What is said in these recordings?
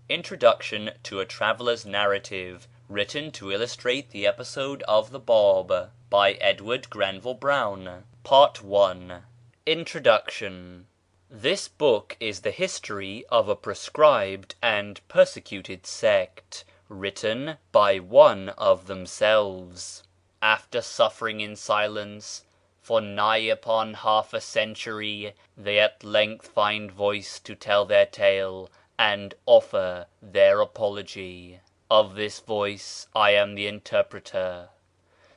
Introduction to a Traveller's Narrative, written to illustrate the episode of the Bab, by Edward Granville Browne. Part 1. Introduction. This book is the history of a proscribed and persecuted sect, written by one of themselves. After suffering in silence for nigh upon half a century, they at length find voice to tell their tale and offer their apology. Of this voice I am the interpreter.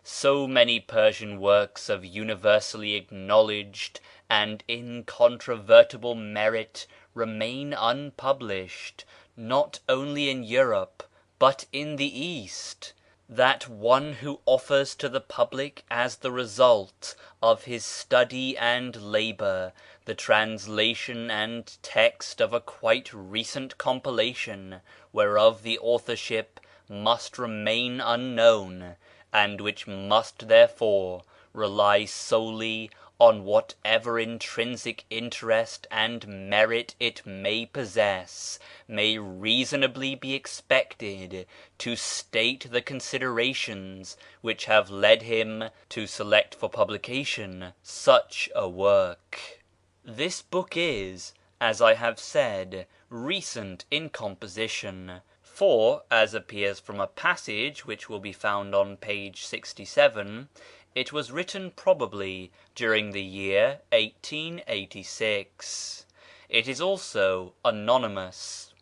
So many Persian works of universally acknowledged and incontrovertible merit remain unpublished, not only in Europe, but in the East, that one who offers to the public as the result of his study and labour the translation and text of a quite recent compilation, whereof the authorship must remain unknown, and which must therefore rely solely on whatever intrinsic interest and merit it may possess, may reasonably be expected to state the considerations which have led him to select for publication such a work. This book is, as I have said, recent in composition, for, as appears from a passage which will be found on page 67, it was written probably during the year 1886. It is also anonymous.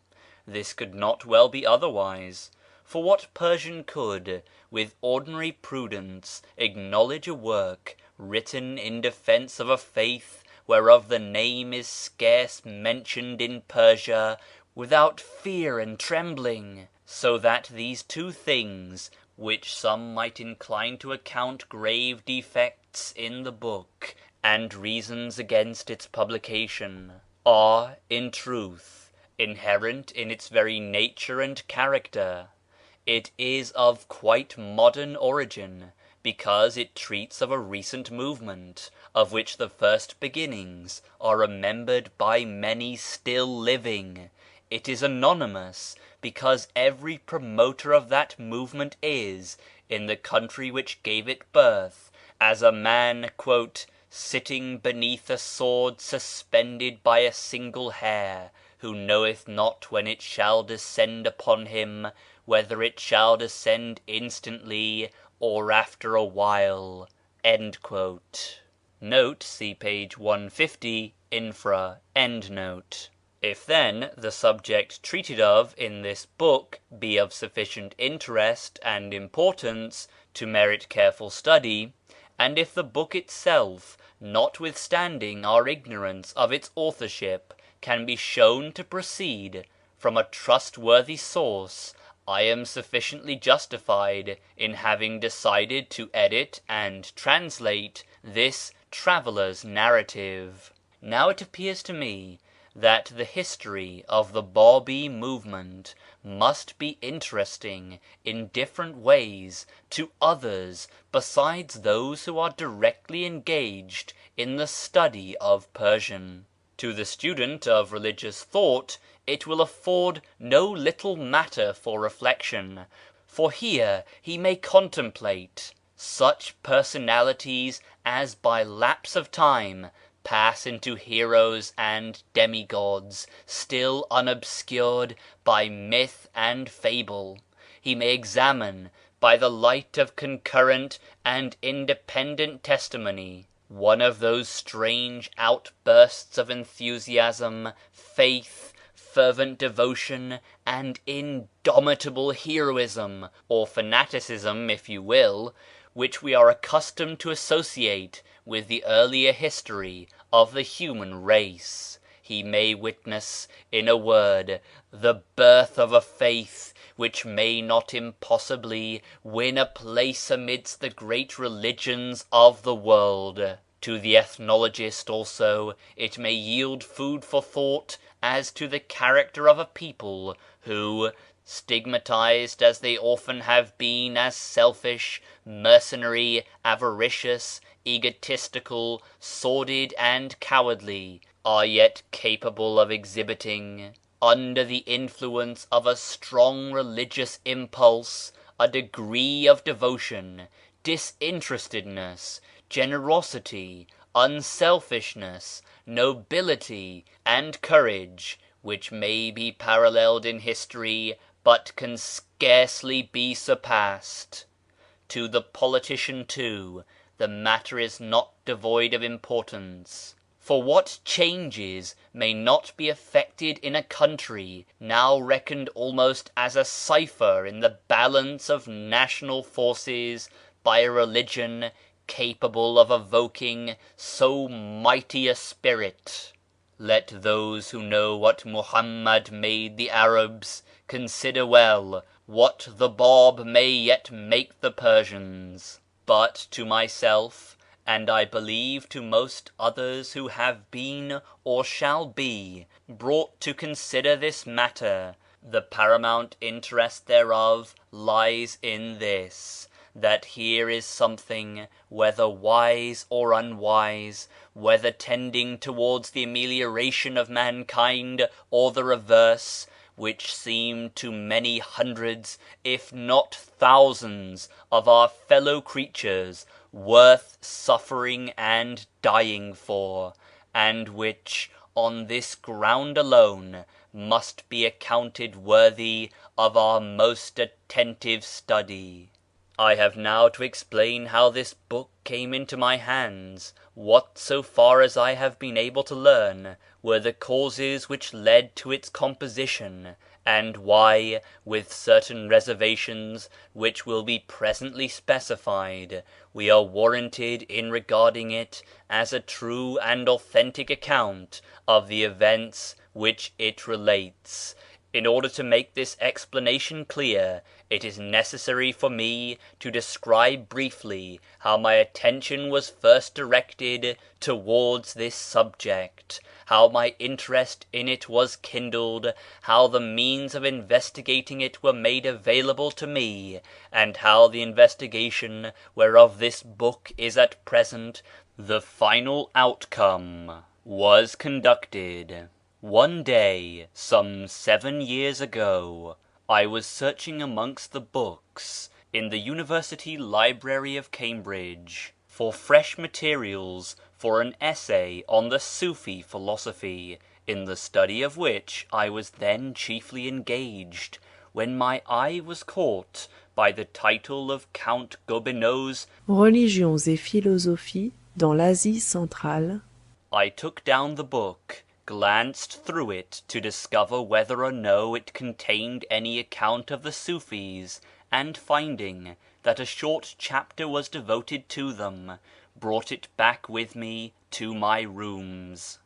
This could not well be otherwise, for what Persian could, with ordinary prudence, acknowledge a work written in defence of a faith whereof the name is scarce mentioned in Persia without fear and trembling, so that these two things, which some might incline to account grave defects in the book, and reasons against its publication, are, in truth, inherent in its very nature and character. It is of quite modern origin, because it treats of a recent movement, of which the first beginnings are remembered by many still living. It is anonymous, because every promoter of that movement is, in the country which gave it birth, as a man "sitting beneath a sword suspended by a single hair, who knoweth not when it shall descend upon him, whether it shall descend instantly or after a while." Note, see page 150, infra. If then the subject treated of in this book be of sufficient interest and importance to merit careful study, and if the book itself, notwithstanding our ignorance of its authorship, can be shown to proceed from a trustworthy source, I am sufficiently justified in having decided to edit and translate this Traveller's Narrative. Now it appears to me that the history of the Bábí movement must be interesting in different ways to others besides those who are directly engaged in the study of Persian. To the student of religious thought it will afford no little matter for reflection, for here he may contemplate such personalities as by lapse of time pass into heroes and demigods still unobscured by myth and fable. He may examine, by the light of concurrent and independent testimony, one of those strange outbursts of enthusiasm, faith, fervent devotion, and indomitable heroism, or fanaticism if you will, which we are accustomed to associate with the earlier history of the human race. He may witness, in a word, the birth of a faith which may not impossibly win a place amidst the great religions of the world. To the ethnologist also it may yield food for thought as to the character of a people who, stigmatized as they often have been as selfish, mercenary, avaricious, egotistical, sordid, and cowardly, are yet capable of exhibiting under the influence of a strong religious impulse, a degree of devotion, disinterestedness, generosity, unselfishness, nobility, and courage, which may be paralleled in history but can scarcely be surpassed. To the politician, too, the matter is not devoid of importance. For what changes may not be effected in a country now reckoned almost as a cipher in the balance of national forces by a religion capable of evoking so mighty a spirit? Let those who know what Muhammad made the Arabs consider well what the Bab may yet make the Persians. But to myself, and I believe to most others who have been or shall be brought to consider this matter, the paramount interest thereof lies in this, that here is something, whether wise or unwise, whether tending towards the amelioration of mankind or the reverse, which seem to many hundreds, if not thousands, of our fellow creatures worth suffering and dying for, and which, on this ground alone, must be accounted worthy of our most attentive study. I have now to explain how this book came into my hands, what, so far as I have been able to learn, were the causes which led to its composition, and why, with certain reservations which will be presently specified, we are warranted in regarding it as a true and authentic account of the events which it relates. In order to make this explanation clear, it is necessary for me to describe briefly how my attention was first directed towards this subject, how my interest in it was kindled, how the means of investigating it were made available to me, and how the investigation whereof this book is at present the final outcome was conducted. One day, some 7 years ago, I was searching amongst the books in the University Library of Cambridge for fresh materials for an essay on the Sufi philosophy, in the study of which I was then chiefly engaged, when my eye was caught by the title of Count Gobineau's Religions et philosophies dans l'Asie centrale. I took down the book, glanced through it to discover whether or no it contained any account of the Sufis, and finding that a short chapter was devoted to them, brought it back with me to my rooms.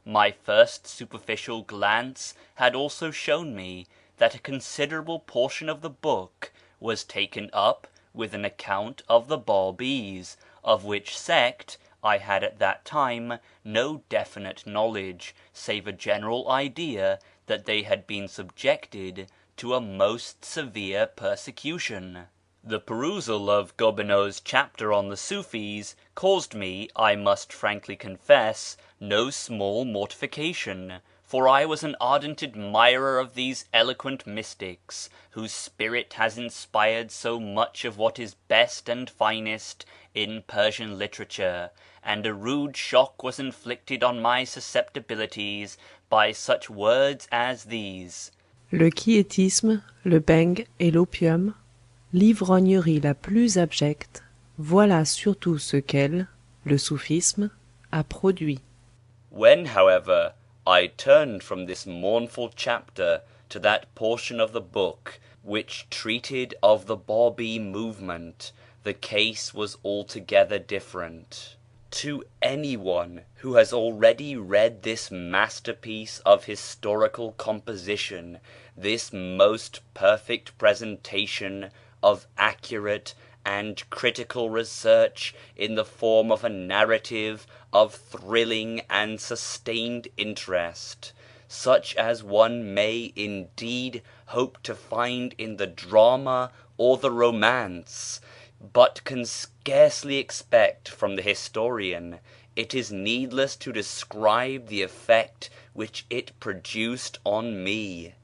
My first superficial glance had also shown me that a considerable portion of the book was taken up with an account of the Bábís, of which sect I had at that time no definite knowledge, save a general idea that they had been subjected to a most severe persecution. The perusal of Gobineau's chapter on the Sufis caused me, I must frankly confess, no small mortification, for I was an ardent admirer of these eloquent mystics, whose spirit has inspired so much of what is best and finest in Persian literature, and a rude shock was inflicted on my susceptibilities by such words as these: Le quiétisme, le beng et l'opium, l'ivrognerie la plus abjecte, voilà surtout ce qu'elle, le soufisme, a produit. When, however, I turned from this mournful chapter to that portion of the book which treated of the Bábí movement, the case was altogether different. To anyone who has already read this masterpiece of historical composition, this most perfect presentation of accurate and critical research in the form of a narrative of thrilling and sustained interest, such as one may indeed hope to find in the drama or the romance, but can scarcely expect from the historian, It is needless to describe the effect which it produced on me.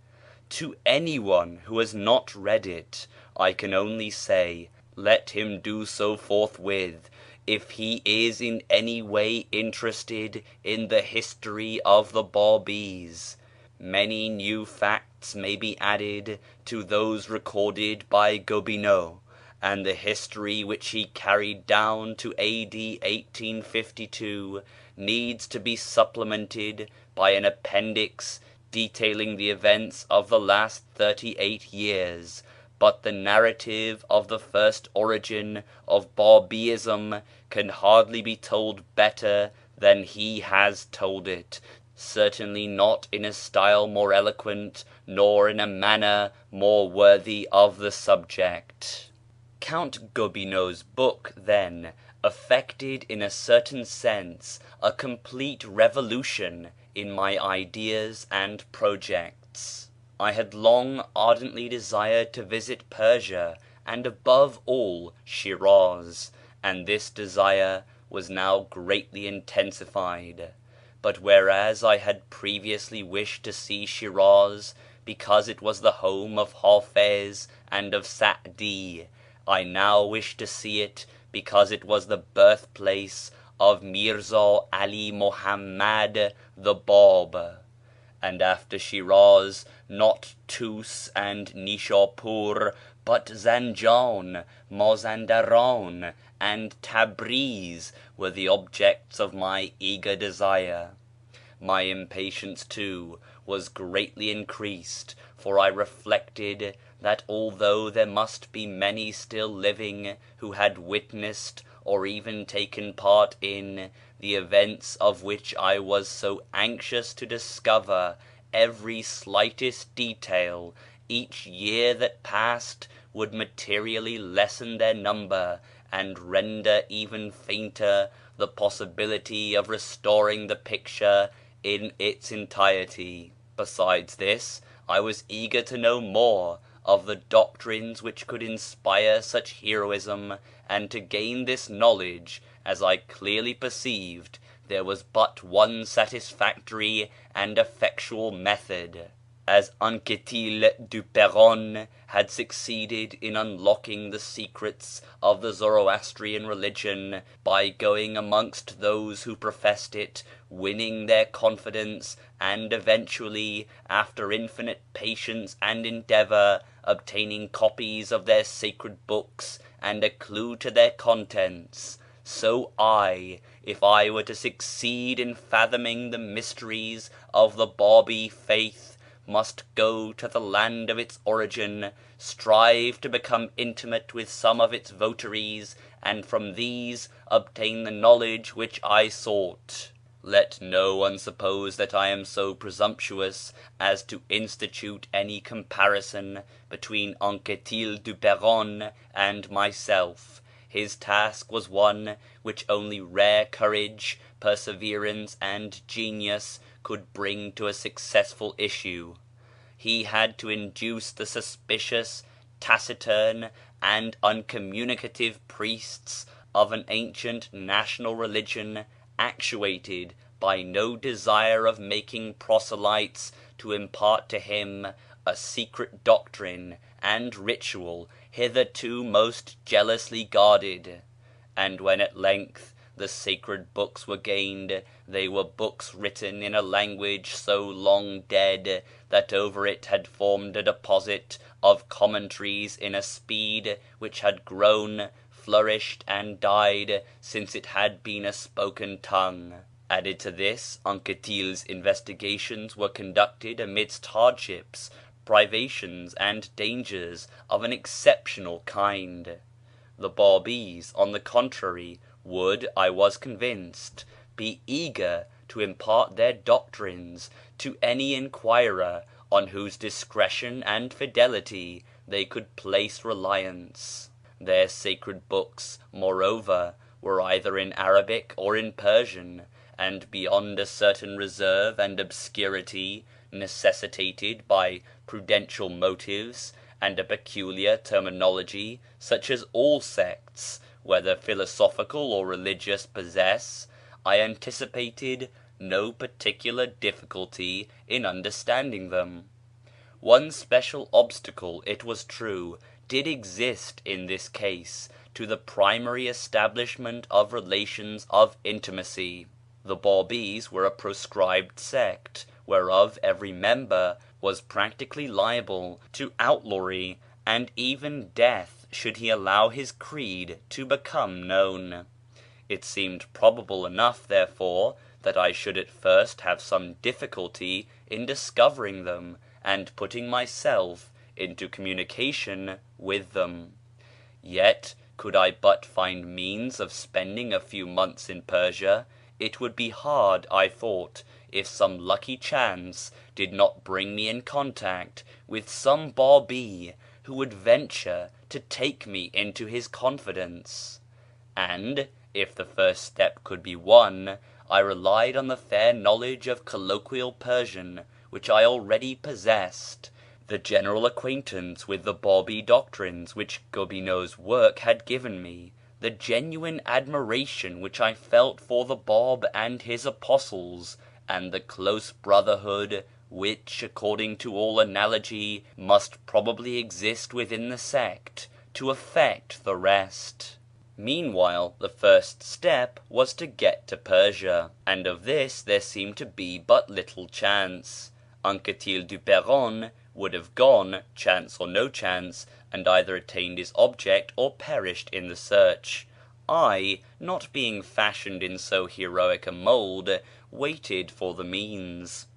To anyone who has not read it, I can only say, let him do so forthwith, if he is in any way interested in the history of the Bábís. Many new facts may be added to those recorded by Gobineau, and the history which he carried down to A.D. 1852 needs to be supplemented by an appendix detailing the events of the last 38 years, but the narrative of the first origin of Bábíism can hardly be told better than he has told it, certainly not in a style more eloquent, nor in a manner more worthy of the subject. Count Gobineau's book, then, effected in a certain sense a complete revolution in my ideas and projects. I had long ardently desired to visit Persia, and above all Shiraz, and this desire was now greatly intensified. But whereas I had previously wished to see Shiraz because it was the home of Hafiz and of Sa'di, I now wished to see it because it was the birthplace of Mirza 'Ali Muhammad the Báb. And after Shiraz, not Tus and Nishapur, but Zanjan, Mazandaran, and Tabriz were the objects of my eager desire. My impatience, too, was greatly increased, for I reflected that although there must be many still living who had witnessed or even taken part in the events of which I was so anxious to discover every slightest detail, each year that passed would materially lessen their number and render even fainter the possibility of restoring the picture in its entirety. Besides this, I was eager to know more of the doctrines which could inspire such heroism, and to gain this knowledge, as I clearly perceived, there was but one satisfactory and effectual method. As Anquetil du Perron had succeeded in unlocking the secrets of the Zoroastrian religion by going amongst those who professed it, winning their confidence, and eventually, after infinite patience and endeavour, obtaining copies of their sacred books and a clue to their contents, so I, if I were to succeed in fathoming the mysteries of the Bábí faith, must go to the land of its origin, strive to become intimate with some of its votaries, and from these obtain the knowledge which I sought. Let no one suppose that I am so presumptuous as to institute any comparison between Anquetil du Perron and myself. His task was one which only rare courage, perseverance, and genius could bring to a successful issue. He had to induce the suspicious, taciturn, and uncommunicative priests of an ancient national religion, actuated by no desire of making proselytes, to impart to him a secret doctrine and ritual hitherto most jealously guarded. And when at length the sacred books were gained, they were books written in a language so long dead that over it had formed a deposit of commentaries in a speed which had grown, flourished, and died since it had been a spoken tongue. Added to this, Anquetil's investigations were conducted amidst hardships, privations, and dangers of an exceptional kind. The Bábís, on the contrary, would, I was convinced, be eager to impart their doctrines to any inquirer on whose discretion and fidelity they could place reliance. Their sacred books, moreover, were either in Arabic or in Persian, and beyond a certain reserve and obscurity necessitated by prudential motives and a peculiar terminology such as all sects, whether philosophical or religious, possess, I anticipated no particular difficulty in understanding them. One special obstacle, it was true, did exist in this case to the primary establishment of relations of intimacy. The Bábís were a proscribed sect, whereof every member was practically liable to outlawry and even death should he allow his creed to become known. It seemed probable enough, therefore, that I should at first have some difficulty in discovering them and putting myself into communication with them. Yet, could I but find means of spending a few months in Persia, it would be hard, I thought, if some lucky chance did not bring me in contact with some Bábí who would venture to take me into his confidence. And, if the first step could be won, I relied on the fair knowledge of colloquial Persian which I already possessed, the general acquaintance with the Bábí doctrines which Gobineau's work had given me, the genuine admiration which I felt for the Báb and his apostles, and the close brotherhood which, according to all analogy, must probably exist within the sect, to effect the rest. Meanwhile, the first step was to get to Persia, and of this there seemed to be but little chance. Anquetil du Perron would have gone, chance or no chance, and either attained his object or perished in the search. I, not being fashioned in so heroic a mould, waited for the means.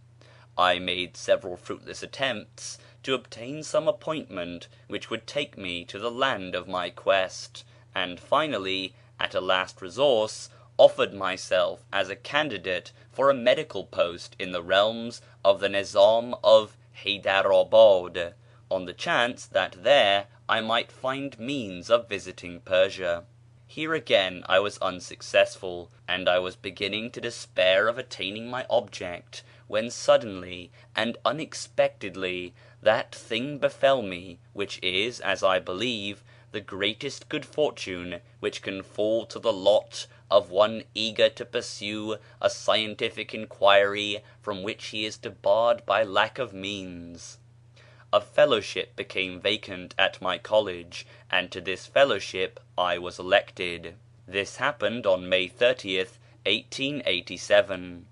I made several fruitless attempts to obtain some appointment which would take me to the land of my quest, and finally, at a last resource, offered myself as a candidate for a medical post in the realms of the Nizam of Haydarabad, on the chance that there I might find means of visiting Persia. Here again I was unsuccessful, and I was beginning to despair of attaining my object, when suddenly and unexpectedly that thing befell me which is, as I believe, the greatest good fortune which can fall to the lot of one eager to pursue a scientific inquiry from which he is debarred by lack of means. A fellowship became vacant at my college, and to this fellowship I was elected. This happened on May 30th, 1887.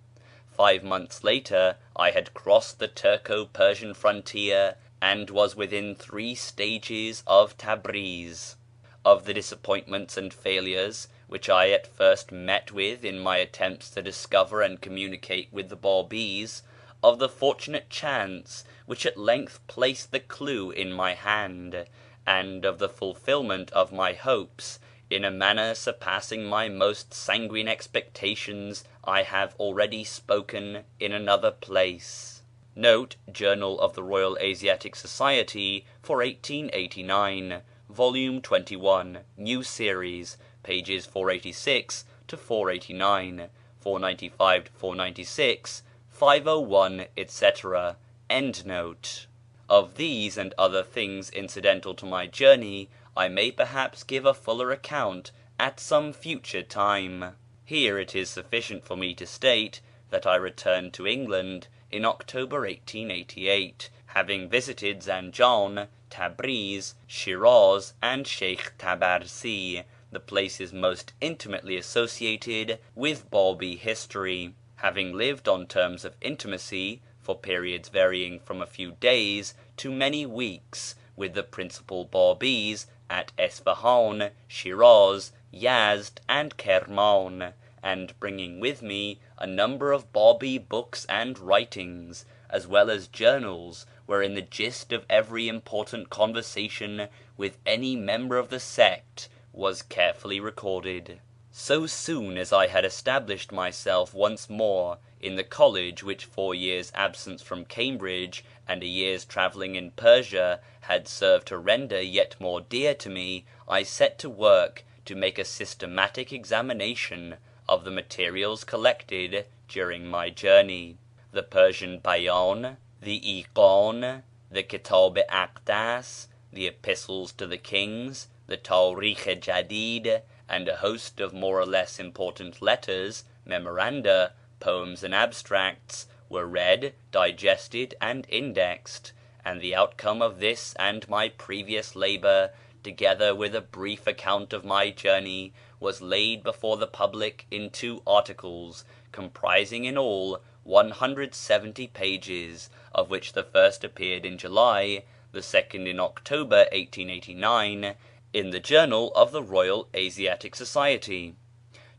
5 months later I had crossed the Turco-Persian frontier and was within 3 stages of Tabriz. Of the disappointments and failures which I at first met with in my attempts to discover and communicate with the Bábís, of the fortunate chance which at length placed the clue in my hand, and of the fulfilment of my hopes in a manner surpassing my most sanguine expectations, I have already spoken in another place. Note Journal of the Royal Asiatic Society for 1889, Volume 21, New Series, pages 486 to 489, 495 to 496, 501, etc. Endnote. Of these and other things incidental to my journey I may perhaps give a fuller account at some future time. Here it is sufficient for me to state that I returned to England in October 1888, having visited Zanjan, Tabriz, Shiraz, and Sheikh Tabarsi, the places most intimately associated with Bábí history, having lived on terms of intimacy, for periods varying from a few days to many weeks, with the principal Bábís at Isfahan, Shiraz, Yazd, and Kirman, and bringing with me a number of Bábí books and writings, as well as journals wherein the gist of every important conversation with any member of the sect was carefully recorded. So soon as I had established myself once more in the college which 4 years' absence from Cambridge and a year's travelling in Persia had served to render yet more dear to me, I set to work to make a systematic examination of the materials collected during my journey. The Persian Bayan, the Iqan, the Kitab-i Aqdas, the Epistles to the Kings, the Tarikh-i Jadid, and a host of more or less important letters, memoranda, poems and abstracts were read, digested, and indexed, and the outcome of this and my previous labour, together with a brief account of my journey, was laid before the public in 2 articles, comprising in all 170 pages, of which the first appeared in July, the second in October 1889, in the Journal of the Royal Asiatic Society.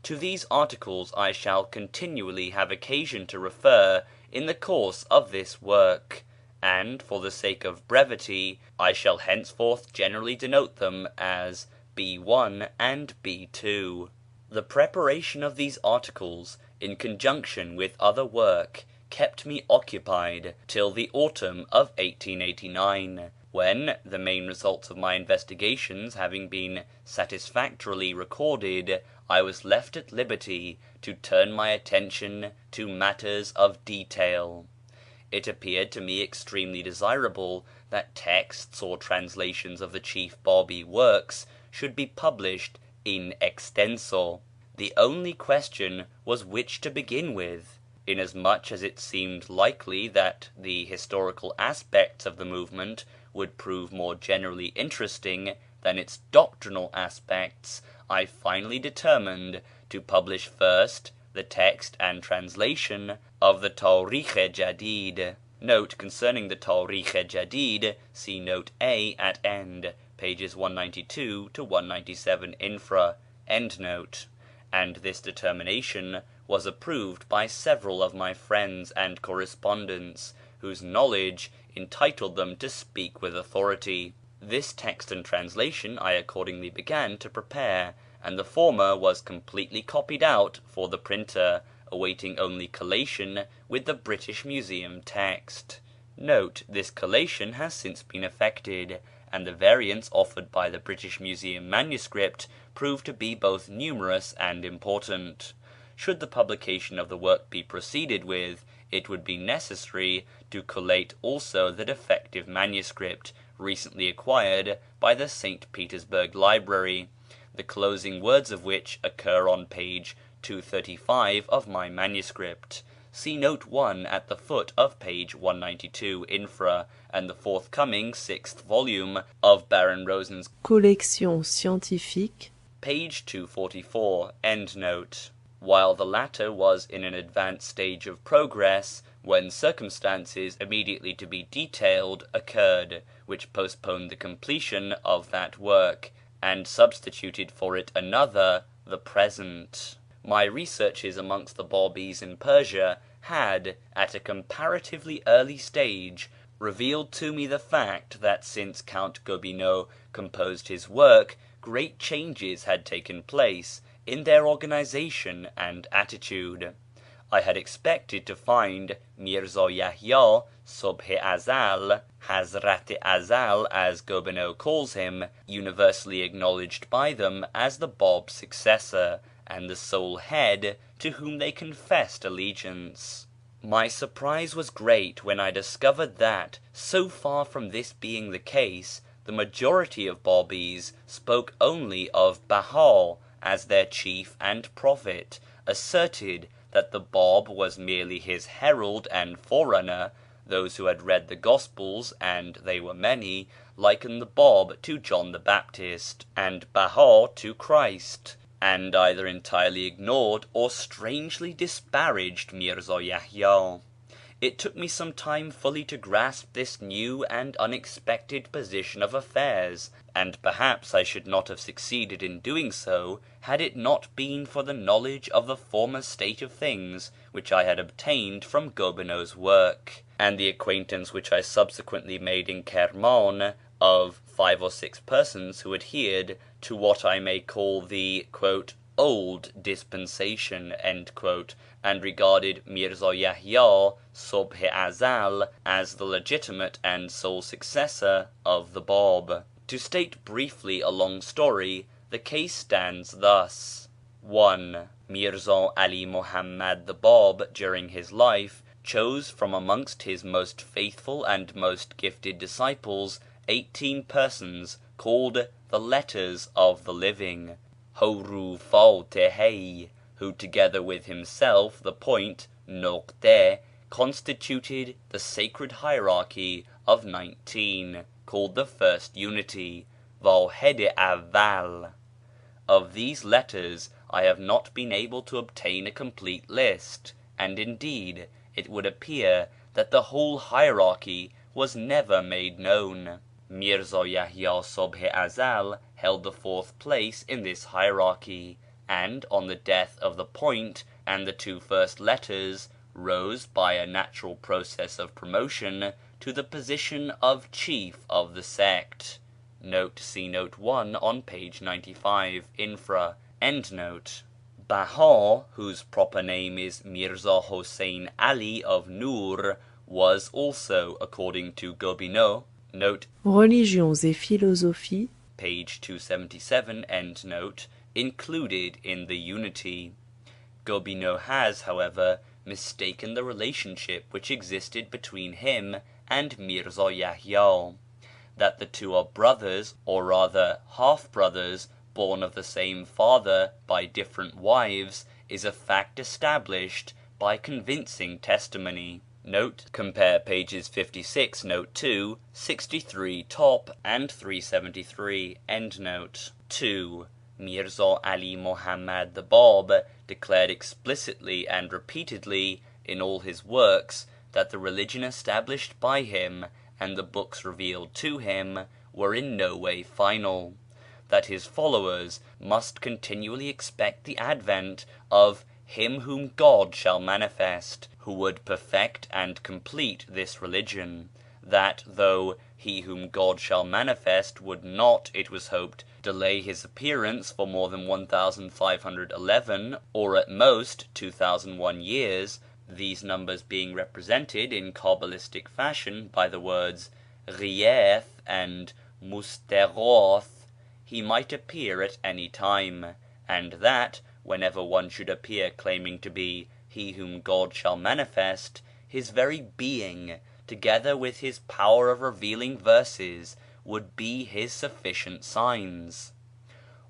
To these articles I shall continually have occasion to refer in the course of this work, and, for the sake of brevity, I shall henceforth generally denote them as B1 and B2. The preparation of these articles, in conjunction with other work, kept me occupied till the autumn of 1889, when, the main results of my investigations having been satisfactorily recorded, I was left at liberty to turn my attention to matters of detail. It appeared to me extremely desirable that texts or translations of the chief Bábí works should be published in extenso. The only question was which to begin with, inasmuch as it seemed likely that the historical aspects of the movement would prove more generally interesting than its doctrinal aspects. I finally determined to publish first the text and translation of the Tárikh Jadid. Note concerning the Tárikh Jadid, see Note A at end, pages 192 to 197 infra, end note. And this determination was approved by several of my friends and correspondents, whose knowledge entitled them to speak with authority. This text and translation I accordingly began to prepare, and the former was completely copied out for the printer, awaiting only collation with the British Museum text. Note, this collation has since been effected, and the variants offered by the British Museum manuscript proved to be both numerous and important. Should the publication of the work be proceeded with, it would be necessary to collate also the defective manuscript recently acquired by the St. Petersburg Library, the closing words of which occur on page 235 of my manuscript. See Note 1 at the foot of page 192 infra, and the forthcoming 6th volume of Baron Rosen's Collection scientifique, page 244, end note. While the latter was in an advanced stage of progress, when circumstances immediately to be detailed occurred, which postponed the completion of that work, and substituted for it another, the present. My researches amongst the Bábís in Persia had, at a comparatively early stage, revealed to me the fact that since Count Gobineau composed his work, great changes had taken place in their organization and attitude. I had expected to find Mirza Yahya, Subh-i Azal, Hazrat-i Azal as Gobineau calls him, universally acknowledged by them as the Báb's successor, and the sole head to whom they confessed allegiance. My surprise was great when I discovered that, so far from this being the case, the majority of Bábís spoke only of Behá as their chief and prophet, asserted that the Báb was merely his herald and forerunner. Those who had read the Gospels, and they were many, likened the Báb to John the Baptist, and Behá to Christ, and either entirely ignored or strangely disparaged Mirza Yahya. It took me some time fully to grasp this new and unexpected position of affairs, and perhaps I should not have succeeded in doing so had it not been for the knowledge of the former state of things which I had obtained from Gobineau's work, and the acquaintance which I subsequently made in Kerman of 5 or 6 persons who adhered to what I may call the old dispensation, and regarded Mirza Yahya, Subh-i Azal, as the legitimate and sole successor of the Báb. To state briefly a long story, the case stands thus. 1. Mirza 'Ali Muhammad the Báb, during his life, chose from amongst his most faithful and most gifted disciples 18 persons called the Letters of the Living, Hurufat-i, who together with himself the point (nuqṭe) constituted the sacred hierarchy of 19, called the First Unity (Wāḥid i Awwal). Of these letters I have not been able to obtain a complete list, and indeed it would appear that the whole hierarchy was never made known. Mirza Yaḥya Subh i Ezel held the fourth place in this hierarchy, and on the death of the point and the two first letters rose by a natural process of promotion to the position of chief of the sect. See Note 1 on page 95, infra. Baha, whose proper name is Mirza Hussein Ali of Nur, was also, according to Gobineau, Religions et philosophies, page 277, included in the unity. Gobineau has, however, mistaken the relationship which existed between him and Mirza Yaḥya. That the two are brothers, or rather half-brothers, born of the same father by different wives, is a fact established by convincing testimony. Compare pages 56, note 2, 63 top, and 373, 2. Mirza Ali Muhammad the Bāb declared explicitly and repeatedly in all his works that the religion established by him and the books revealed to him were in no way final, that his followers must continually expect the advent of him whom God shall manifest, who would perfect and complete this religion, that though he whom God shall manifest would not, it was hoped, delay his appearance for more than 1511, or at most 2001 years, these numbers being represented in Kabbalistic fashion by the words Ghiyath and Mustaghāth, he might appear at any time, and that, whenever one should appear claiming to be he whom God shall manifest, his very being, together with his power of revealing verses, would be his sufficient signs.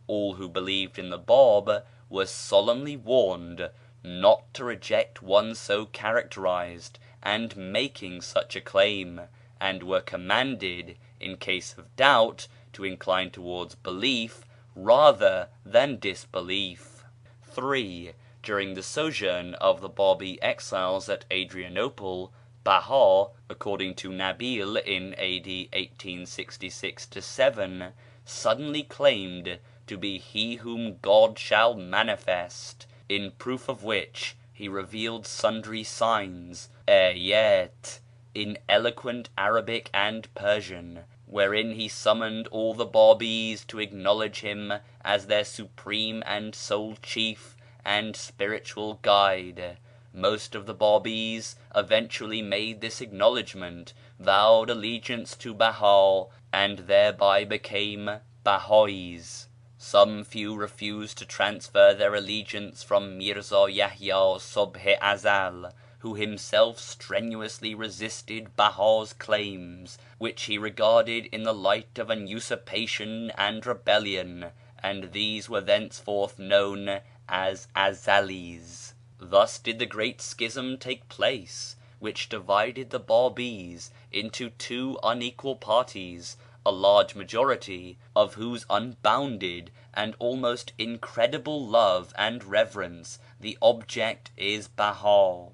All who believed in the Bāb were solemnly warned not to reject one so characterized and making such a claim, and were commanded, in case of doubt, to incline towards belief rather than disbelief. 3. During the sojourn of the Bābī exiles at Adrianople, Baha, according to Nabil in A.D. 1866-7, suddenly claimed to be he whom God shall manifest, in proof of which he revealed sundry signs, ayat, in eloquent Arabic and Persian, wherein he summoned all the Bābīs to acknowledge him as their supreme and sole chief and spiritual guide. Most of the Bābīs eventually made this acknowledgment, vowed allegiance to Baha, and thereby became Bahā'ís. Some few refused to transfer their allegiance from Mirza Yaḥya Subh i Ezel, who himself strenuously resisted Baha's claims, which he regarded in the light of an usurpation and rebellion, and these were thenceforth known as Ezelis. Thus did the great schism take place, which divided the Bābīs into two unequal parties, a large majority of whose unbounded and almost incredible love and reverence the object is Baha,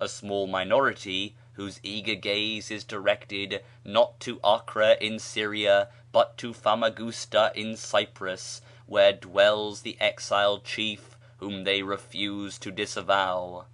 a small minority whose eager gaze is directed not to Acre in Syria but to Famagusta in Cyprus, where dwells the exiled chief whom they refuse to disavow.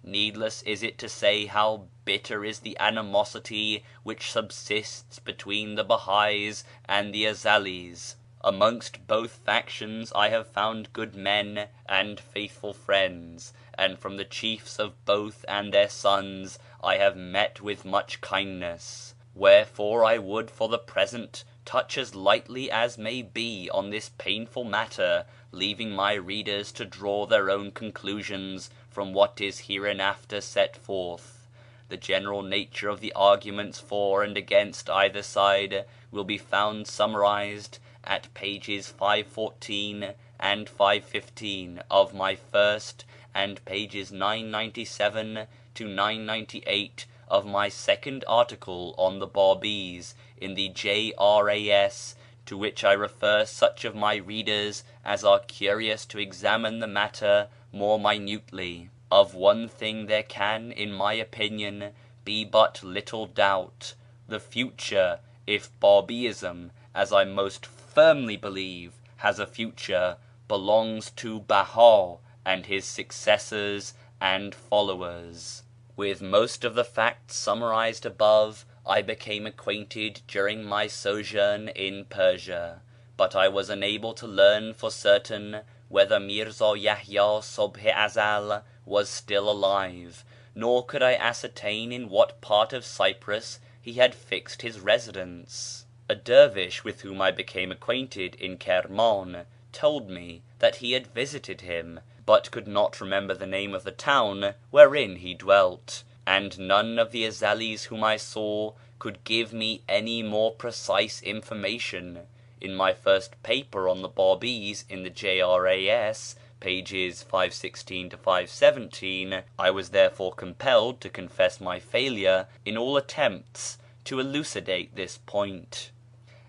Needless is it to say how bitter is the animosity which subsists between the Bahais and the Ezelis. Amongst both factions I have found good men and faithful friends, and from the chiefs of both and their sons I have met with much kindness. Wherefore I would for the present touch as lightly as may be on this painful matter, leaving my readers to draw their own conclusions from what is hereinafter set forth. The general nature of the arguments for and against either side will be found summarized at pages 514 and 515 of my first and pages 997 to 998 of my second article on the Bábís in the J.R.A.S., to which I refer such of my readers as are curious to examine the matter more minutely. Of one thing there can, in my opinion, be but little doubt: the future, if Bábíism, as I most firmly believe, has a future, belongs to Behá and his successors and followers. With most of the facts summarized above I became acquainted during my sojourn in Persia, but I was unable to learn for certain whether Mirza Yahya Subh-i-Azal was still alive, nor could I ascertain in what part of Cyprus he had fixed his residence. A dervish with whom I became acquainted in Kirman told me that he had visited him, but could not remember the name of the town wherein he dwelt, and none of the Azalis whom I saw could give me any more precise information. In my first paper on the Bábís in the J.R.A.S., pages 516 to 517, I was therefore compelled to confess my failure in all attempts to elucidate this point.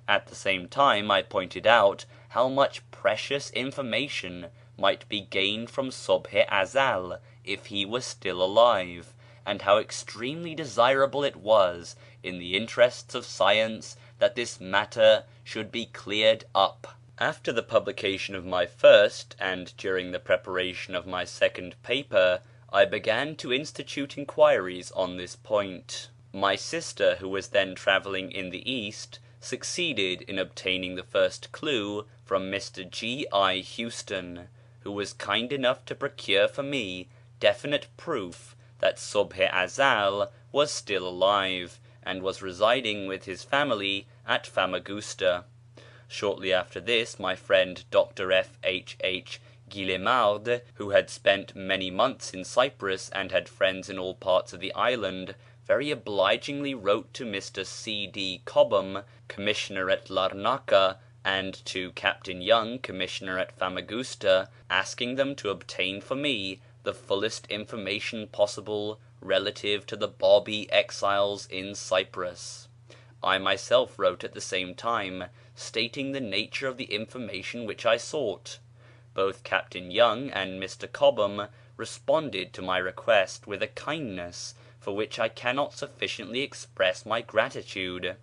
At the same time I pointed out how much precious information might be gained from Subh-i-Azal if he was still alive, and how extremely desirable it was, in the interests of science, that this matter should be cleared up. After the publication of my first, and during the preparation of my second paper, I began to institute inquiries on this point. My sister, who was then travelling in the East, succeeded in obtaining the first clue from Mr. G.I. Houston, who was kind enough to procure for me definite proof that Subh-i-Azal was still alive, and was residing with his family at Famagusta. Shortly after this my friend Dr. F.H.H. Guillemard, who had spent many months in Cyprus and had friends in all parts of the island, very obligingly wrote to Mr. C.D. Cobham, Commissioner at Larnaca, and to Captain Young, Commissioner at Famagusta, asking them to obtain for me the fullest information possible relative to the Bábí exiles in Cyprus. I myself wrote at the same time, stating the nature of the information which I sought. Both Captain Young and Mr. Cobham responded to my request with a kindness for which I cannot sufficiently express my gratitude,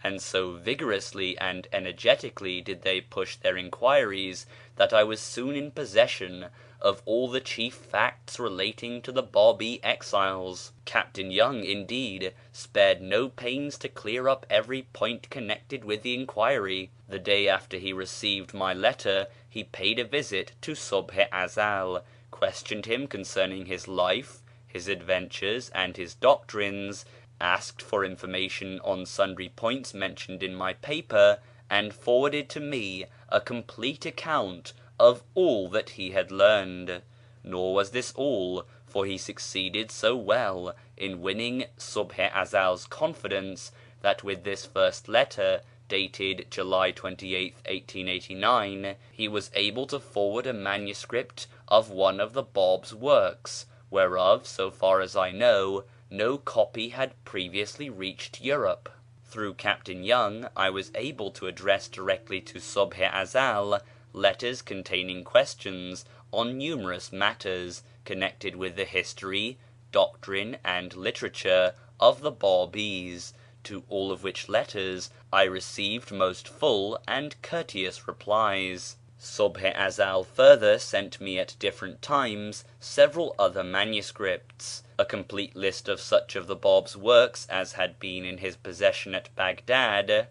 and so vigorously and energetically did they push their inquiries that I was soon in possession of all the chief facts relating to the Bábí exiles. Captain Young, indeed, spared no pains to clear up every point connected with the inquiry. The day after he received my letter he paid a visit to Subh-i-Azal, questioned him concerning his life, his adventures, and his doctrines, asked for information on sundry points mentioned in my paper, and forwarded to me a complete account of all that he had learned. Nor was this all, for he succeeded so well in winning Subh-i-Azal's confidence that with this first letter, dated July 28th, 1889, he was able to forward a manuscript of one of the Báb's works, whereof, so far as I know, no copy had previously reached Europe. Through Captain Young I was able to address directly to Subh-i-Azal letters containing questions on numerous matters connected with the history, doctrine, and literature of the Bábís, to all of which letters I received most full and courteous replies. Subh-i-Azal further sent me at different times several other manuscripts, a complete list of such of the Báb's works as had been in his possession at Baghdad,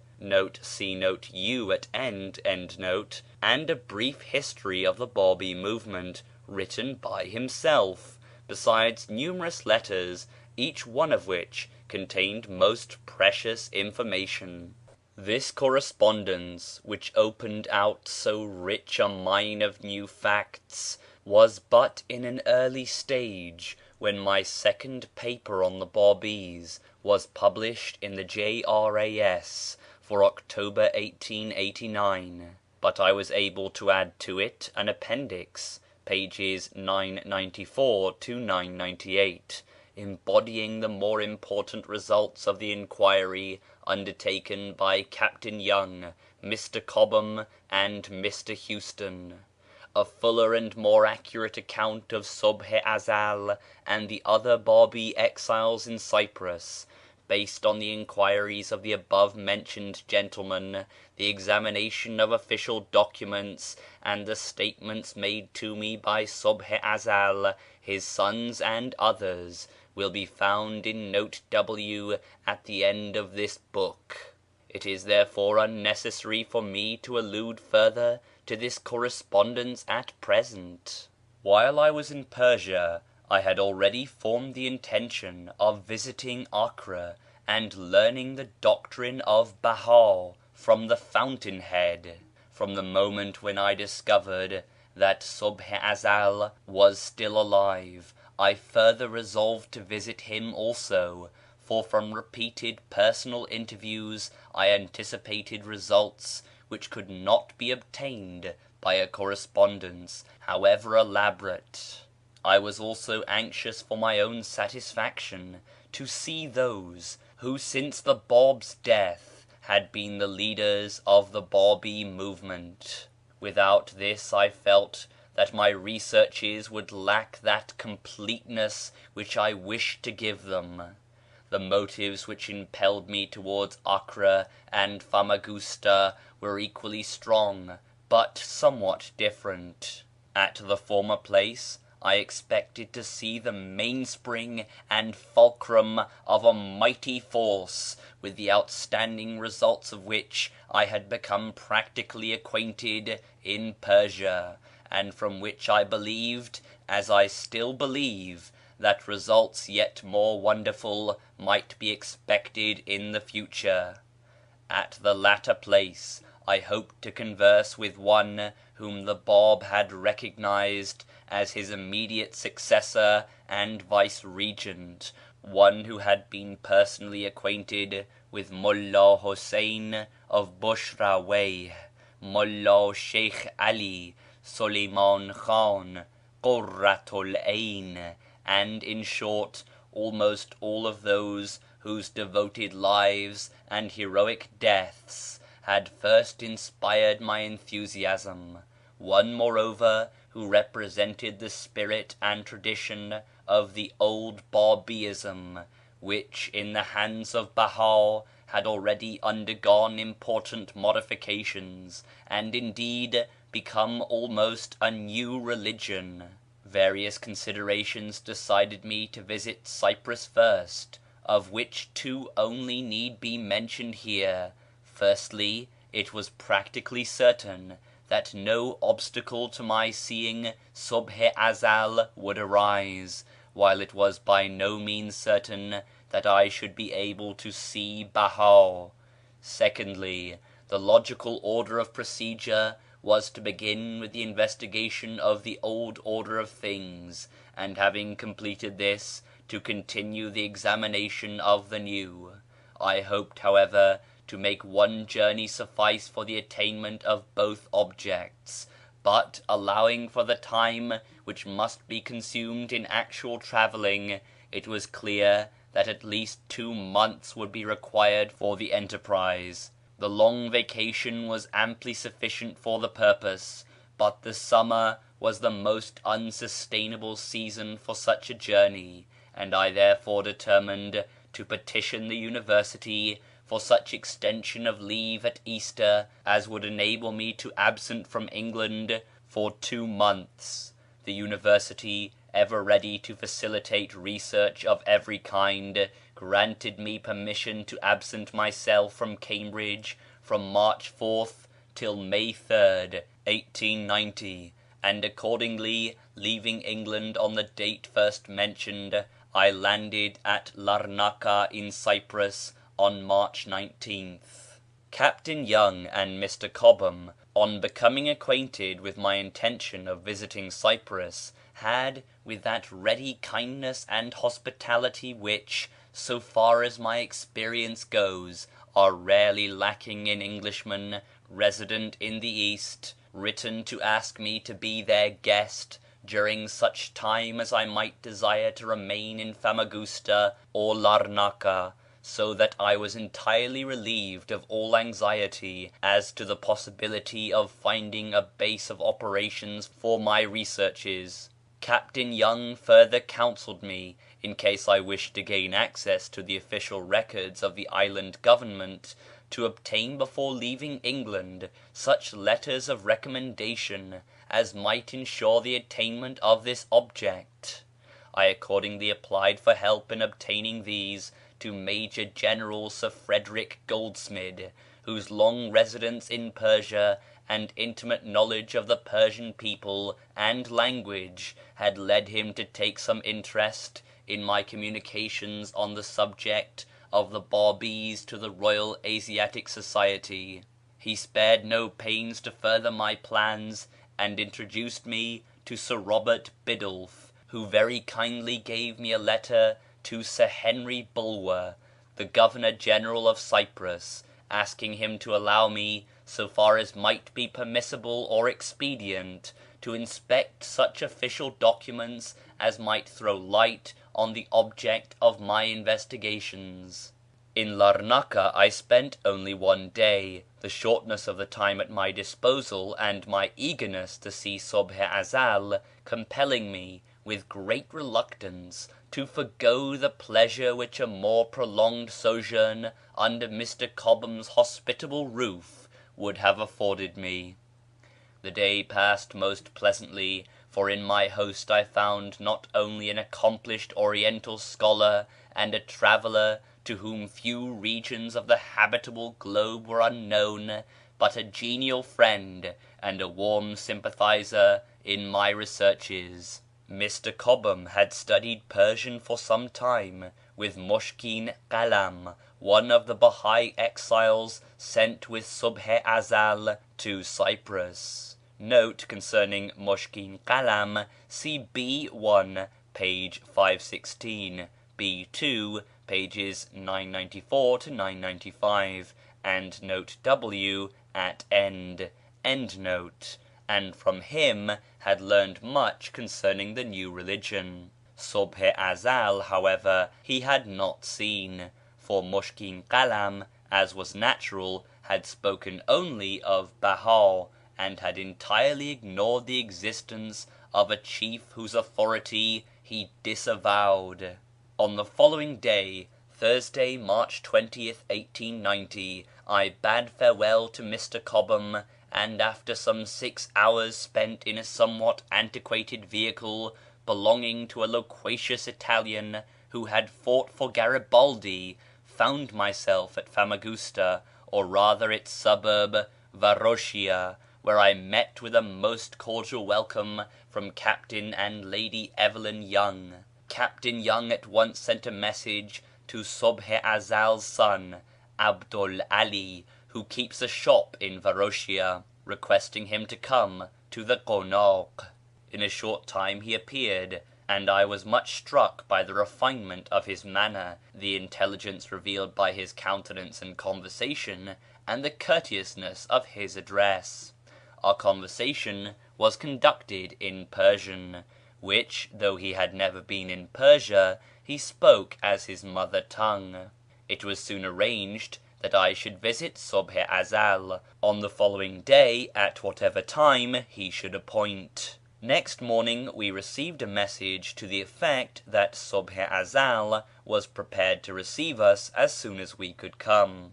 see note U at end, and a brief history of the Bábí movement written by himself, besides numerous letters, each one of which contained most precious information. This correspondence, which opened out so rich a mine of new facts, was but in an early stage when my second paper on the Bábís was published in the J.R.A.S. for October 1889, but I was able to add to it an appendix, pages 994 to 998, embodying the more important results of the inquiry undertaken by Captain Young, Mr. Cobham, and Mr. Houston. A fuller and more accurate account of Subh-i-Azal and the other Bábí exiles in Cyprus, based on the inquiries of the above-mentioned gentlemen, the examination of official documents, and the statements made to me by Subh-i-Azal, his sons, and others, will be found in Note W at the end of this book. It is therefore unnecessary for me to allude further to this correspondence at present. While I was in Persia, I had already formed the intention of visiting Acre and learning the doctrine of Behá from the fountainhead. From the moment when I discovered that Subh-i-Azal was still alive, I further resolved to visit him also, for from repeated personal interviews I anticipated results which could not be obtained by a correspondence, however elaborate. I was also anxious for my own satisfaction to see those who since the Báb's death had been the leaders of the Bábí movement. Without this I felt that my researches would lack that completeness which I wished to give them. The motives which impelled me towards Acre and Famagusta were equally strong, but somewhat different. At the former place I expected to see the mainspring and fulcrum of a mighty force, with the outstanding results of which I had become practically acquainted in Persia, and from which I believed, as I still believe, that results yet more wonderful might be expected in the future. At the latter place I hoped to converse with one whom the Báb had recognized as his immediate successor and vice-regent, one who had been personally acquainted with Mullah Husayn of Bushra Wayh, Mullah Sheikh Ali, Suleiman Khan, Qurratul Ayn, and, in short, almost all of those whose devoted lives and heroic deaths had first inspired my enthusiasm; one, moreover, who represented the spirit and tradition of the old Bábíism, which, in the hands of Behá, had already undergone important modifications, and indeed become almost a new religion. Various considerations decided me to visit Cyprus first, of which two only need be mentioned here. Firstly, it was practically certain that no obstacle to my seeing Subh-i-Azal would arise, while it was by no means certain that I should be able to see Behá. Secondly, the logical order of procedure was to begin with the investigation of the old order of things, and having completed this, to continue the examination of the new. I hoped, however, to make one journey suffice for the attainment of both objects, but, allowing for the time which must be consumed in actual travelling, it was clear that at least 2 months would be required for the enterprise. The long vacation was amply sufficient for the purpose, but the summer was the most unsustainable season for such a journey, and I therefore determined to petition the University for such extension of leave at Easter as would enable me to absent from England for 2 months. The University, ever ready to facilitate research of every kind, granted me permission to absent myself from Cambridge from March 4th till May 3rd, 1890, and accordingly, leaving England on the date first mentioned, I landed at Larnaca in Cyprus on March 19th. Captain Young and Mr. Cobham, on becoming acquainted with my intention of visiting Cyprus, had, with that ready kindness and hospitality which, so far as my experience goes, are rarely lacking in Englishmen resident in the East, written to ask me to be their guest during such time as I might desire to remain in Famagusta or Larnaca, so that I was entirely relieved of all anxiety as to the possibility of finding a base of operations for my researches. Captain Young further counselled me, in case I wished to gain access to the official records of the island government, to obtain before leaving England such letters of recommendation as might ensure the attainment of this object. I accordingly applied for help in obtaining these to Major General Sir Frederick Goldsmid, whose long residence in Persia and intimate knowledge of the Persian people and language had led him to take some interest in my communications on the subject of the Bábís to the Royal Asiatic Society. He spared no pains to further my plans, and introduced me to Sir Robert Biddulph, who very kindly gave me a letter to Sir Henry Bulwer, the Governor-General of Cyprus, asking him to allow me, so far as might be permissible or expedient, to inspect such official documents as might throw light on the object of my investigations. In Larnaca I spent only one day, the shortness of the time at my disposal and my eagerness to see Subh-i-Azal compelling me, with great reluctance, to forego the pleasure which a more prolonged sojourn under Mr. Cobham's hospitable roof would have afforded me. The day passed most pleasantly, for in my host I found not only an accomplished Oriental scholar and a traveller to whom few regions of the habitable globe were unknown, but a genial friend and a warm sympathizer in my researches. Mr. Cobham had studied Persian for some time with Mushkin Qalam, one of the Bahai exiles sent with Subh-i-Azal to Cyprus. Note concerning Mushkin Qalam, see B1, page 516, B2, pages 994 to 995, and note W at end. Endnote. And from him had learned much concerning the new religion. Subh-i-Azal, however, he had not seen, for Mushkin Qalam, as was natural, had spoken only of Baha, and had entirely ignored the existence of a chief whose authority he disavowed. On the following day, Thursday, March 20th, 1890, I bade farewell to Mr. Cobham, and after some 6 hours spent in a somewhat antiquated vehicle belonging to a loquacious Italian who had fought for Garibaldi, found myself at Famagusta, or rather its suburb Varoshia, where I met with a most cordial welcome from Captain and Lady Evelyn Young. Captain Young at once sent a message to Subh-i-Azal's son, Abdul Ali, who keeps a shop in Varoshia, requesting him to come to the Konaq. In a short time he appeared, and I was much struck by the refinement of his manner, the intelligence revealed by his countenance and conversation, and the courteousness of his address. Our conversation was conducted in Persian, which, though he had never been in Persia, he spoke as his mother tongue. It was soon arranged that I should visit Subh-i-Azal on the following day at whatever time he should appoint. Next morning we received a message to the effect that Subh-i-Azal was prepared to receive us as soon as we could come.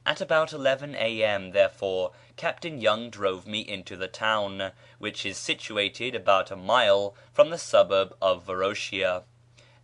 At about 11 a.m., therefore, Captain Young drove me into the town, which is situated about a mile from the suburb of Varoshia.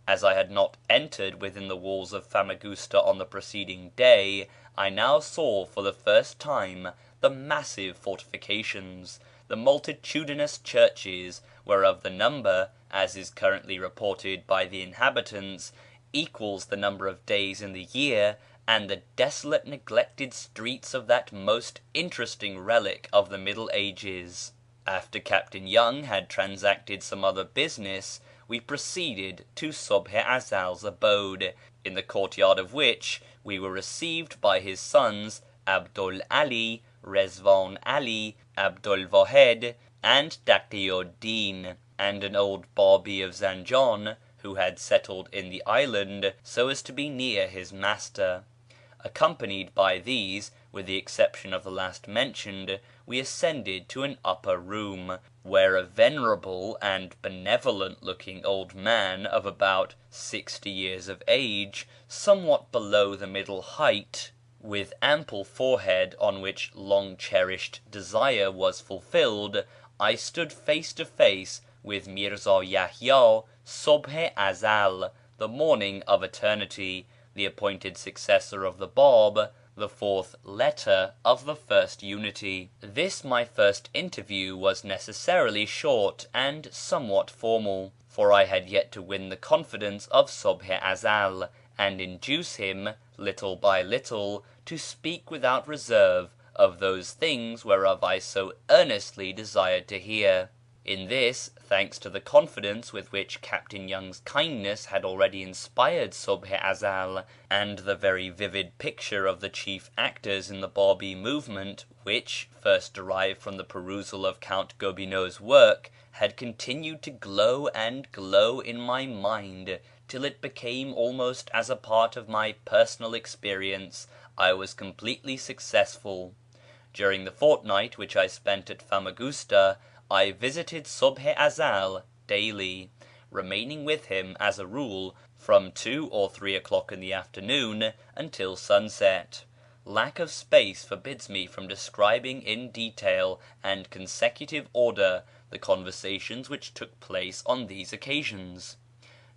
As I had not entered within the walls of Famagusta on the preceding day, I now saw for the first time the massive fortifications, the multitudinous churches, whereof the number, as is currently reported by the inhabitants, equals the number of days in the year, and the desolate neglected streets of that most interesting relic of the Middle Ages. After Captain Young had transacted some other business, we proceeded to Subh-i-Azal's abode, in the courtyard of which we were received by his sons Abdul Ali, Rezvan Ali, Abdul Wahid, and Taqiyuddin, and an old Bábí of Zanjan who had settled in the island so as to be near his master. Accompanied by these, with the exception of the last mentioned, we ascended to an upper room, where a venerable and benevolent-looking old man of about 60 years of age, somewhat below the middle height, with ample forehead on which long-cherished desire was fulfilled, I stood face to face with Mirza Yahya Subh-i Azal, the morning of eternity, the appointed successor of the Báb, the fourth letter of the first unity. This my first interview was necessarily short and somewhat formal, for I had yet to win the confidence of Subh-i Azal, and induce him, little by little, to speak without reserve of those things whereof I so earnestly desired to hear. In this, thanks to the confidence with which Captain Young's kindness had already inspired Subh-i Azal, and the very vivid picture of the chief actors in the Bábí movement which, first derived from the perusal of Count Gobineau's work, had continued to glow and glow in my mind till it became almost as a part of my personal experience, I was completely successful. During the fortnight which I spent at Famagusta, I visited Subh-i Azal daily, remaining with him, as a rule, from 2 or 3 o'clock in the afternoon until sunset. Lack of space forbids me from describing in detail and consecutive order the conversations which took place on these occasions.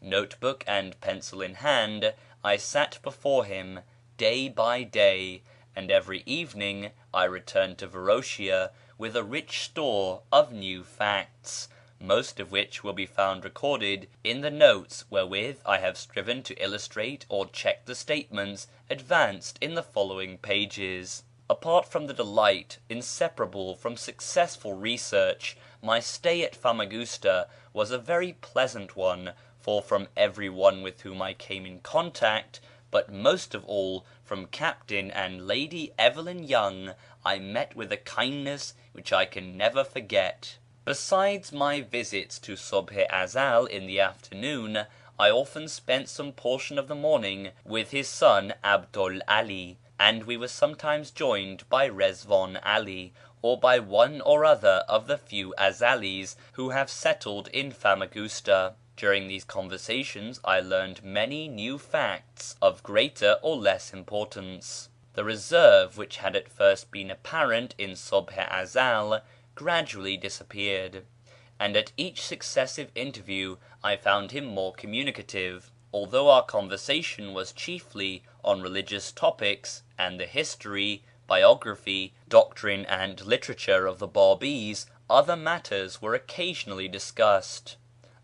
Notebook and pencil in hand, I sat before him day by day, and every evening I returned to Varoshia with a rich store of new facts, most of which will be found recorded in the notes wherewith I have striven to illustrate or check the statements advanced in the following pages. Apart from the delight inseparable from successful research, my stay at Famagusta was a very pleasant one, for from every one with whom I came in contact, but most of all from Captain and Lady Evelyn Young, I met with a kindness which I can never forget. Besides my visits to Subh-i Azal in the afternoon, I often spent some portion of the morning with his son 'Abdu'l 'Ali, and we were sometimes joined by Rizván 'Ali, or by one or other of the few Azalis who have settled in Famagusta. During these conversations I learned many new facts of greater or less importance. The reserve which had at first been apparent in Subh-i Azal gradually disappeared, and at each successive interview I found him more communicative. Although our conversation was chiefly on religious topics and the history, biography, doctrine and literature of the Bábís, other matters were occasionally discussed.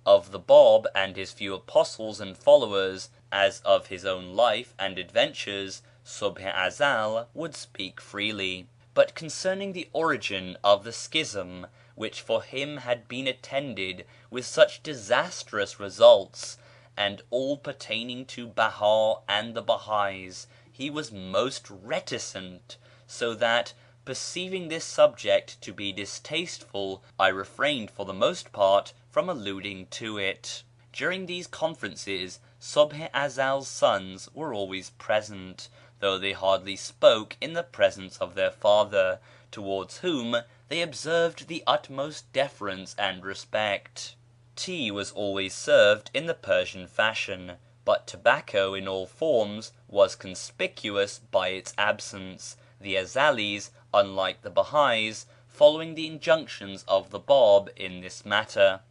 Of the Báb and his few apostles and followers, as of his own life and adventures, Subh-i Azal would speak freely. But concerning the origin of the schism, which for him had been attended with such disastrous results, and all pertaining to Behá and the Bahais, he was most reticent, so that, perceiving this subject to be distasteful, I refrained for the most part from alluding to it. During these conferences Subh-i Azal's sons were always present, though they hardly spoke in the presence of their father, towards whom they observed the utmost deference and respect. Tea was always served in the Persian fashion, but tobacco in all forms was conspicuous by its absence, the Azalis, unlike the Bahais, following the injunctions of the Báb in this matter.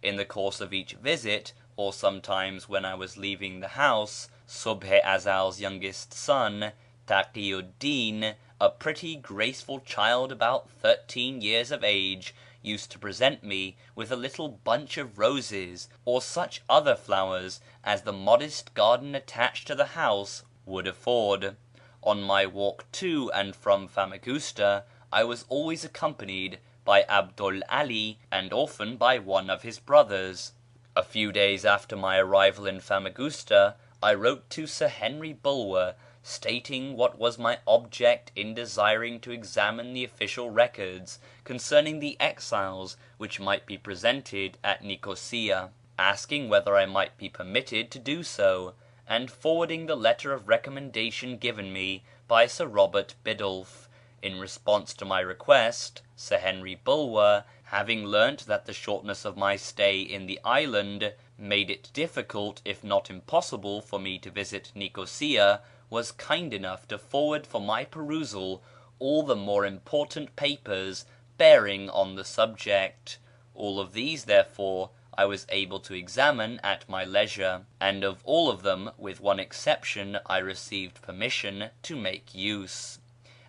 In the course of each visit, or sometimes when I was leaving the house, Subh-i Azal's youngest son, Taqiyu'd-Din, a pretty graceful child about 13 years of age, used to present me with a little bunch of roses, or such other flowers as the modest garden attached to the house would afford. On my walk to and from Famagusta I was always accompanied by Abdu'l 'Ali and often by one of his brothers. A few days after my arrival in Famagusta I wrote to Sir Henry Bulwer stating what was my object in desiring to examine the official records concerning the exiles which might be presented at Nicosia, asking whether I might be permitted to do so, and forwarding the letter of recommendation given me by Sir Robert Biddulph. In response to my request, Sir Henry Bulwer, having learnt that the shortness of my stay in the island made it difficult if not impossible for me to visit Nicosia, was kind enough to forward for my perusal all the more important papers bearing on the subject. All of these, therefore, I was able to examine at my leisure, and of all of them, with one exception, I received permission to make use.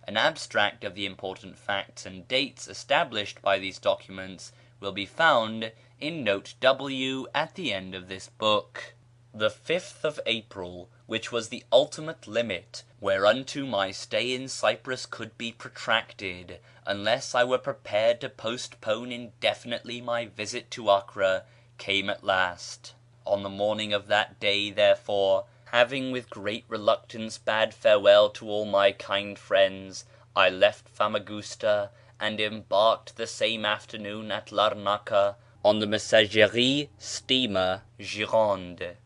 An abstract of the important facts and dates established by these documents will be found in Note W at the end of this book. The 5th of April, which was the ultimate limit whereunto my stay in Cyprus could be protracted, unless I were prepared to postpone indefinitely my visit to Acre, came at last. On the morning of that day, therefore, having with great reluctance bade farewell to all my kind friends, I left Famagusta and embarked the same afternoon at Larnaca on the Messageries steamer Gironde.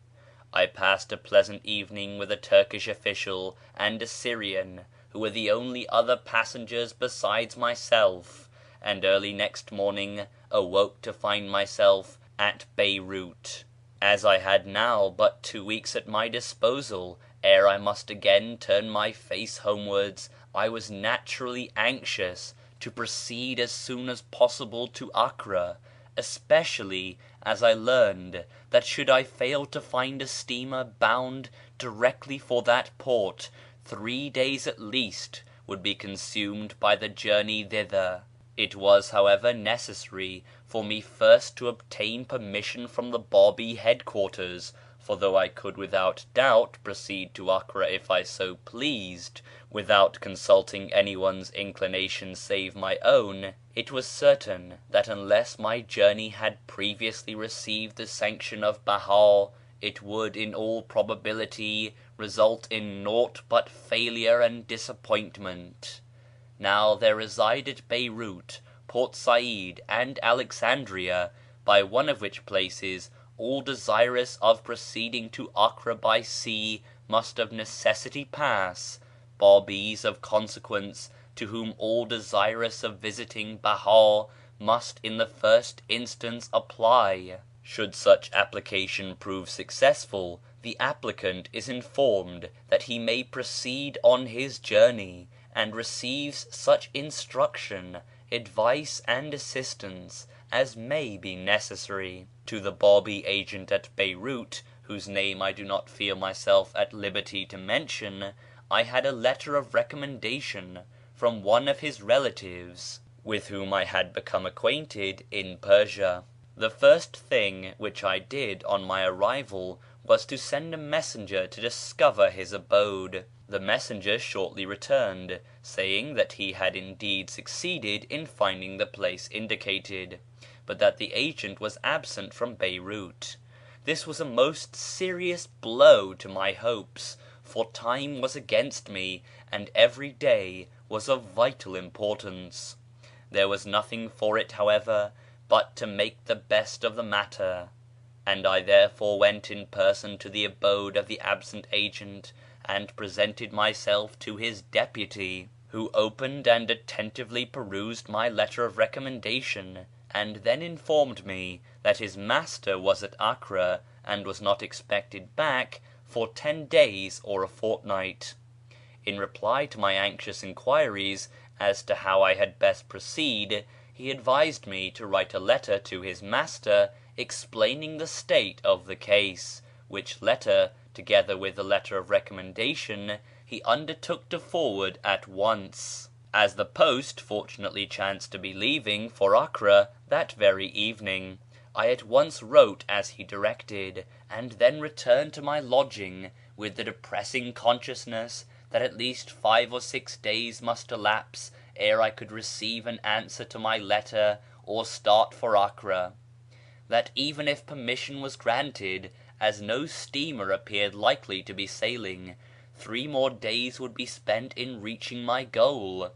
I passed a pleasant evening with a Turkish official and a Syrian, who were the only other passengers besides myself, and early next morning awoke to find myself at Beirut. As I had now but 2 weeks at my disposal ere I must again turn my face homewards, I was naturally anxious to proceed as soon as possible to Acre, especially as I learned that should I fail to find a steamer bound directly for that port, 3 days at least would be consumed by the journey thither. It was, however, necessary for me first to obtain permission from the Bábí headquarters, for though I could without doubt proceed to Acre if I so pleased, without consulting anyone's inclination save my own, it was certain that unless my journey had previously received the sanction of Behá, it would in all probability result in naught but failure and disappointment. Now there reside at Beirut, Port Said, and Alexandria, by one of which places all desirous of proceeding to Acre by sea must of necessity pass, Bábís of consequence, to whom all desirous of visiting Behá must in the first instance apply. Should such application prove successful, the applicant is informed that he may proceed on his journey, and receives such instruction, advice, and assistance as may be necessary. To the Bábí agent at Beirut, whose name I do not feel myself at liberty to mention, I had a letter of recommendation from one of his relatives, with whom I had become acquainted in Persia. The first thing which I did on my arrival was to send a messenger to discover his abode. The messenger shortly returned, saying that he had indeed succeeded in finding the place indicated, but that the agent was absent from Beirut. This was a most serious blow to my hopes, for time was against me, and every day was of vital importance. There was nothing for it, however, but to make the best of the matter, and I therefore went in person to the abode of the absent agent and presented myself to his deputy, who opened and attentively perused my letter of recommendation, and then informed me that his master was at Acre and was not expected back for 10 days or a fortnight. In reply to my anxious inquiries as to how I had best proceed, he advised me to write a letter to his master explaining the state of the case, which letter, together with the letter of recommendation, he undertook to forward at once. As the post fortunately chanced to be leaving for Acre that very evening, I at once wrote as he directed, and then returned to my lodging with the depressing consciousness that at least 5 or 6 days must elapse ere I could receive an answer to my letter or start for Acre; that even if permission was granted, as no steamer appeared likely to be sailing, 3 more days would be spent in reaching my goal,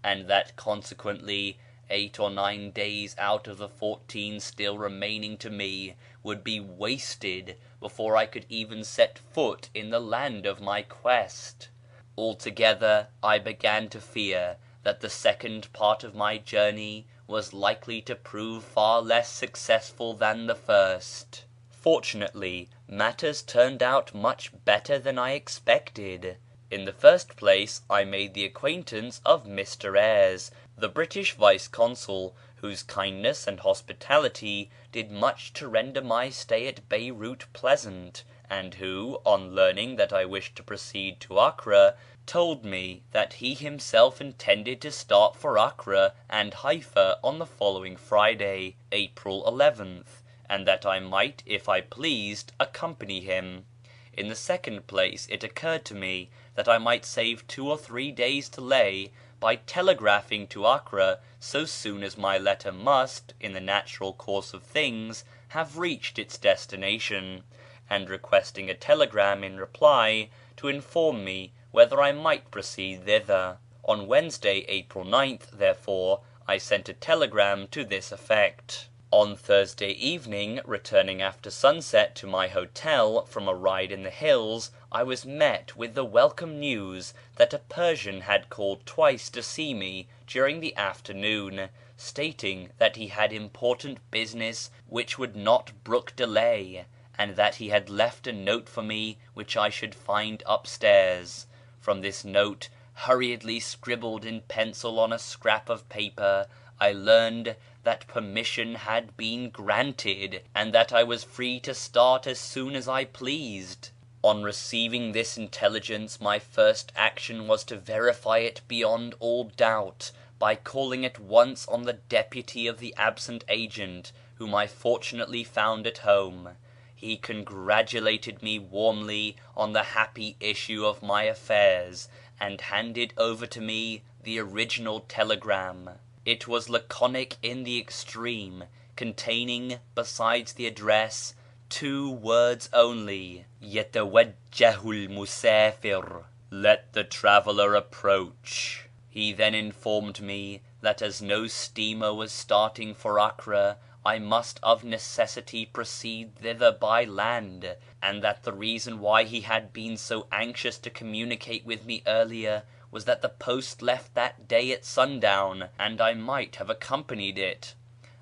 and that consequently 8 or 9 days out of the 14 still remaining to me would be wasted before I could even set foot in the land of my quest. Altogether I began to fear that the second part of my journey was likely to prove far less successful than the first. Fortunately, matters turned out much better than I expected. In the first place, I made the acquaintance of Mr. Ayres, the British Vice-Consul, whose kindness and hospitality did much to render my stay at Beirut pleasant, and who, on learning that I wished to proceed to Acre, told me that he himself intended to start for Acre and Haifa on the following Friday, April 11th, and that I might, if I pleased, accompany him. In the second place, it occurred to me that I might save 2 or 3 days' delay by telegraphing to Acre so soon as my letter must, in the natural course of things, have reached its destination, and requesting a telegram in reply to inform me whether I might proceed thither. On Wednesday, April 9th, therefore, I sent a telegram to this effect. On Thursday evening, returning after sunset to my hotel from a ride in the hills, I was met with the welcome news that a Persian had called twice to see me during the afternoon, stating that he had important business which would not brook delay, and that he had left a note for me which I should find upstairs. From this note, hurriedly scribbled in pencil on a scrap of paper, I learned that permission had been granted, and that I was free to start as soon as I pleased. On receiving this intelligence my first action was to verify it beyond all doubt by calling at once on the deputy of the absent agent, whom I fortunately found at home. He congratulated me warmly on the happy issue of my affairs, and handed over to me the original telegram. It was laconic in the extreme, containing, besides the address, 2 words only: يَتَوَجَّهُ الْمُسَافِرُ, let the traveller approach. He then informed me that as no steamer was starting for Acre, I must of necessity proceed thither by land, and that the reason why he had been so anxious to communicate with me earlier was that the post left that day at sundown, and I might have accompanied it.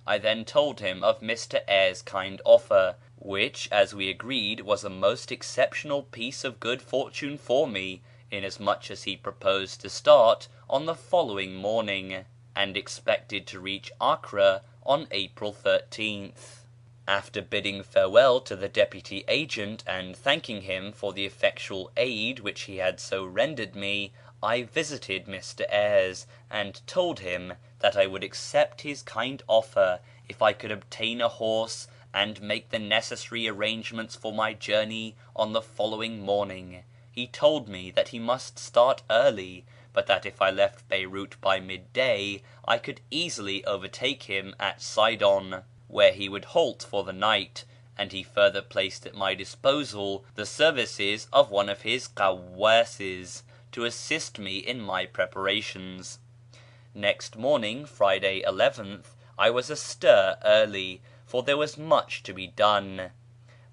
I then told him of Mr. Ayres' kind offer, which, as we agreed, was a most exceptional piece of good fortune for me, inasmuch as he proposed to start on the following morning, and expected to reach Acre on April 13th. After bidding farewell to the deputy agent and thanking him for the effectual aid which he had so rendered me, I visited Mr. Ayres, and told him that I would accept his kind offer if I could obtain a horse and make the necessary arrangements for my journey on the following morning. He told me that he must start early, but that if I left Beirut by midday I could easily overtake him at Sidon, where he would halt for the night, and he further placed at my disposal the services of one of his kawwases to assist me in my preparations. Next morning, Friday 11th, I was astir early, for there was much to be done.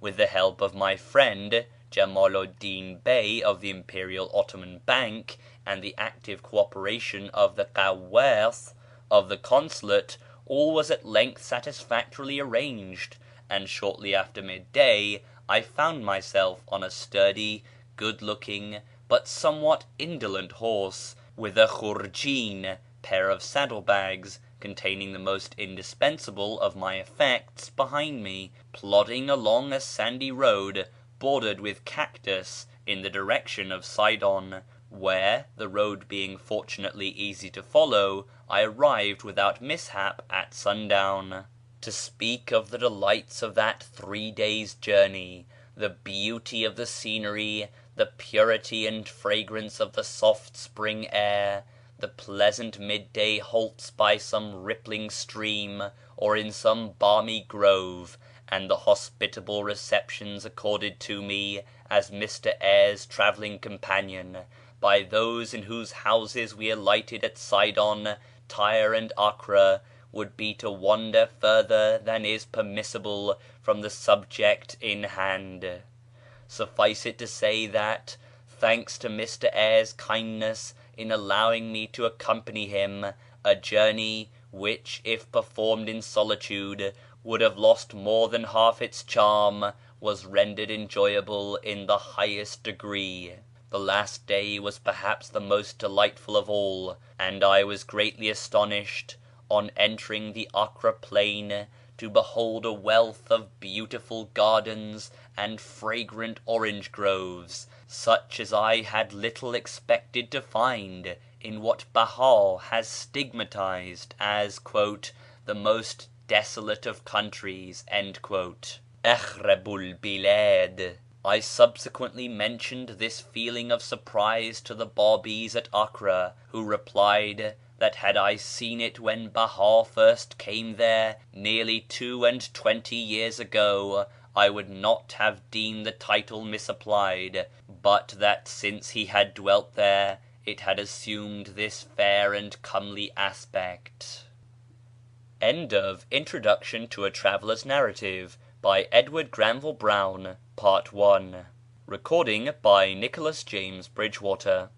With the help of my friend Jamalu'd-Din Bey of the Imperial Ottoman Bank, and the active cooperation of the kawwas of the consulate, all was at length satisfactorily arranged, and shortly after midday I found myself on a sturdy, good-looking, but somewhat indolent horse, with a khurjeen pair of saddlebags containing the most indispensable of my effects behind me, plodding along a sandy road bordered with cactus in the direction of Sidon, where, the road being fortunately easy to follow, I arrived without mishap at sundown. To speak of the delights of that 3 days' journey, the beauty of the scenery, the purity and fragrance of the soft spring air, the pleasant midday halts by some rippling stream or in some balmy grove, and the hospitable receptions accorded to me as Mr Eyre's travelling companion, by those in whose houses we alighted at Sidon, Tyre, and Acre, would be to wander further than is permissible from the subject in hand. Suffice it to say that, thanks to Mr Eyre's kindness in allowing me to accompany him, a journey which, if performed in solitude, would have lost more than half its charm, was rendered enjoyable in the highest degree. The last day was perhaps the most delightful of all, and I was greatly astonished, on entering the Acre plain, to behold a wealth of beautiful gardens and fragrant orange groves, such as I had little expected to find in what Behá has stigmatized as "the most desolate of countries." Akhrabul bilad. I subsequently mentioned this feeling of surprise to the Bábís at Acre, who replied that had I seen it when Behá first came there nearly 22 years ago, I would not have deemed the title misapplied, but that since he had dwelt there it had assumed this fair and comely aspect. End of Introduction to a Traveller's Narrative by Edward Granville Browne, Part 1. Recording by Nicholas James Bridgewater.